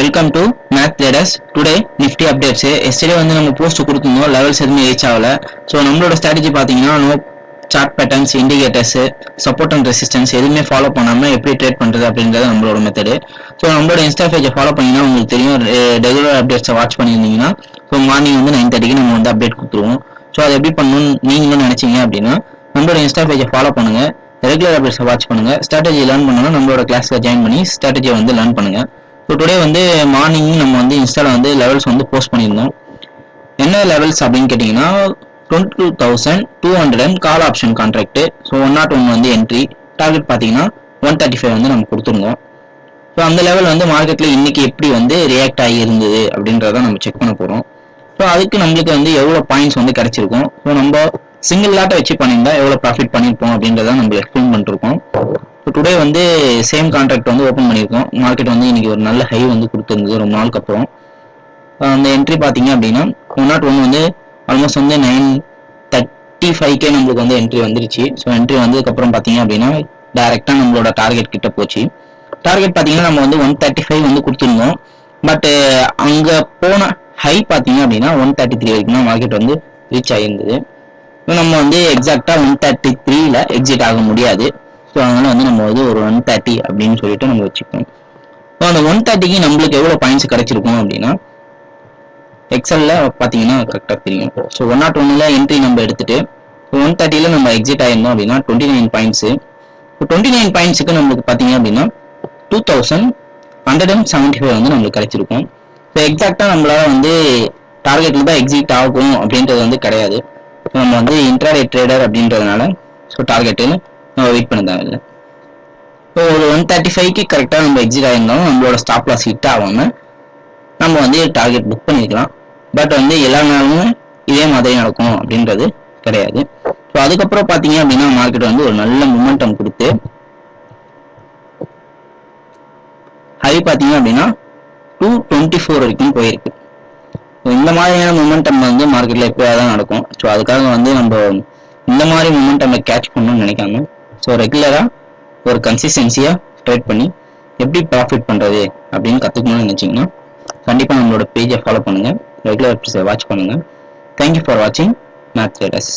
Welcome to math traders. Today Nifty updates. Yesterday வந்து நம்ம post கொடுத்துருந்தோம், லெவல்ஸ் எதுவுமே ரீச் ஆகல. ஸோ நம்மளோட ஸ்ட்ராட்டஜி பார்த்தீங்கன்னா no chart patterns, indicators, support and resistance எதுவுமே ஃபாலோ பண்ணாமல் எப்படி ட்ரேட் பண்ணுறது அப்படின்றது நம்மளோட மெத்தடு. ஸோ நம்மளோட இன்ஸ்டா பேஜை ஃபாலோ பண்ணிங்கன்னா உங்களுக்கு தெரியும். ரெகுலர் அப்டேட்ஸை வாட்ச் பண்ணியிருந்தீங்கன்னா ஸோ மார்னிங் வந்து 9:30க்கு நம்ம வந்து அப்டேட் கொடுத்துருவோம். ஸோ அதை எப்படி பண்ணணும்னு நீங்களும் நினச்சிங்க அப்படின்னா நம்மளோட இன்ஸ்டா பேஜை ஃபாலோ பண்ணுங்கள், ரெகுலர் அப்டேட்ஸை வாட்ச் பண்ணுங்கள். ஸ்ட்ராட்டஜி லேர்ன் பண்ணணும், நம்மளோட கிளாஸில் ஜாயின் பண்ணி ஸ்ட்ராட்டஜியை வந்து லேர்ன் பண்ணுங்கள். ஸோ டுடே வந்து மார்னிங் நம்ம வந்து இன்ஸ்டாவில் வந்து லெவல்ஸ் வந்து போஸ்ட் பண்ணியிருந்தோம். என்ன லெவல்ஸ் அப்படின்னு கேட்டிங்கன்னா 22,200 கால் ஆப்ஷன் கான்ட்ராக்ட். ஸோ 101 வந்து என்ட்ரி, டார்கெட் பார்த்தீங்கன்னா 135 வந்து நம்ம கொடுத்துருந்தோம். ஸோ அந்த லெவல் வந்து மார்க்கெட்டில் இன்றைக்கி எப்படி வந்து ரியாக்ட் ஆகி இருந்தது அப்படின்றத நம்ம செக் பண்ண போகிறோம். ஸோ அதுக்கு நம்மளுக்கு வந்து எவ்வளோ பாயிண்ட்ஸ் வந்து கிடச்சிருக்கும், ஸோ நம்ம சிங்கிள் லாட்டை வச்சு பண்ணியிருந்தா எவ்வளோ ப்ராஃபிட் பண்ணியிருப்போம் அப்படின்றத நம்ம எக்ஸ்பிளைன் பண்ணிருக்கோம். ஸோ டுடே வந்து சேம் கான்ட்ராக்ட் வந்து ஓப்பன் பண்ணியிருக்கோம். மார்க்கெட் வந்து இன்றைக்கி ஒரு நல்ல ஹை வந்து கொடுத்துருந்தது ரொம்ப நாளுக்கு அப்புறம். அந்த என்ட்ரி பார்த்தீங்க அப்படின்னா 101 வந்து ஆல்மோஸ்ட் வந்து 935K நம்மளுக்கு வந்து என்ட்ரி வந்துருச்சு. ஸோ என்ட்ரி வந்ததுக்கப்புறம் பார்த்தீங்க அப்படின்னா டைரெக்டாக நம்மளோட டார்கெட் கிட்ட போச்சு. டார்கெட் பார்த்தீங்கன்னா நம்ம வந்து 135 வந்து கொடுத்துருந்தோம். பட் அங்கே போன ஹை பார்த்தீங்க அப்படின்னா 133 வரைக்கும் தான் மார்க்கெட் வந்து ரீச் ஆகியிருந்தது. நம்ம வந்து எக்ஸாக்டாக 133ல எக்ஸிட் ஆக முடியாது. ஸோ அதனால வந்து நம்ம வந்து ஒரு 130 அப்படின்னு சொல்லிட்டு நம்ம வச்சுப்போம். ஸோ அந்த 130க்கு நம்மளுக்கு எவ்வளோ பாயிண்ட்ஸ் கிடைச்சிருக்கும் அப்படின்னா எக்ஸல்ல பார்த்தீங்கன்னா கரெக்டாக தெரியும். ஸோ 101ல என்ட்ரி நம்ம எடுத்துட்டு 130ல நம்ம எக்ஸிட் ஆயிருந்தோம் அப்படின்னா 29 பாயிண்ட்ஸு. ஸோ 29 பாயிண்ட்ஸுக்கு நம்மளுக்கு பார்த்தீங்க அப்படின்னா 2175 வந்து நம்மளுக்கு கிடைச்சிருக்கும். ஸோ எக்ஸாக்டாக நம்மளால வந்து டார்கெட்டில் தான் எக்ஸிட் ஆகும் அப்படின்றது வந்து கிடையாது. ஸோ நம்ம வந்து இன்ட்ராடே ட்ரேடர் அப்படின்றதுனால ஸோ டார்கெட்டுன்னு நம்ம வெயிட் பண்ண தேவையில்லை. ஸோ ஒரு 135க்கு கரெக்டாக நம்ம எக்ஸிட் ஆகிருந்தாலும் நம்மளோட ஸ்டாப் லாஸ் ஹிட் ஆகாமல் நம்ம வந்து டார்கெட் புக் பண்ணிக்கலாம். பட் வந்து எல்லா நாளும் இதே மாதிரி நடக்கும் அப்படின்றது கிடையாது. ஸோ அதுக்கப்புறம் பார்த்தீங்க அப்படின்னா மார்க்கெட் வந்து ஒரு நல்ல மொமெண்டம் கொடுத்து ஹை பார்த்தீங்க அப்படின்னா 224 வரைக்கும் போயிருக்கு. ஸோ இந்த மாதிரியான மொமெண்டம் வந்து மார்க்கெட்டில் எப்போயாவது தான் நடக்கும். ஸோ அதுக்காக வந்து நம்ம இந்த மாதிரி மொமெண்டமை கேட்ச் பண்ணணும்னு நினைக்காம ஸோ ரெகுலராக ஒரு கன்சிஸ்டன்சியாக ட்ரேட் பண்ணி எப்படி ப்ராஃபிட் பண்ணுறது அப்படின்னு கற்றுக்கணும்னு நினச்சிங்கன்னா கண்டிப்பாக நம்மளோட பேஜை ஃபாலோ பண்ணுங்கள், ரெகுலர் வாட்ச் பண்ணுங்கள். தேங்க்யூ ஃபார் வாட்சிங் மேத் ட்ரேடர்ஸ்.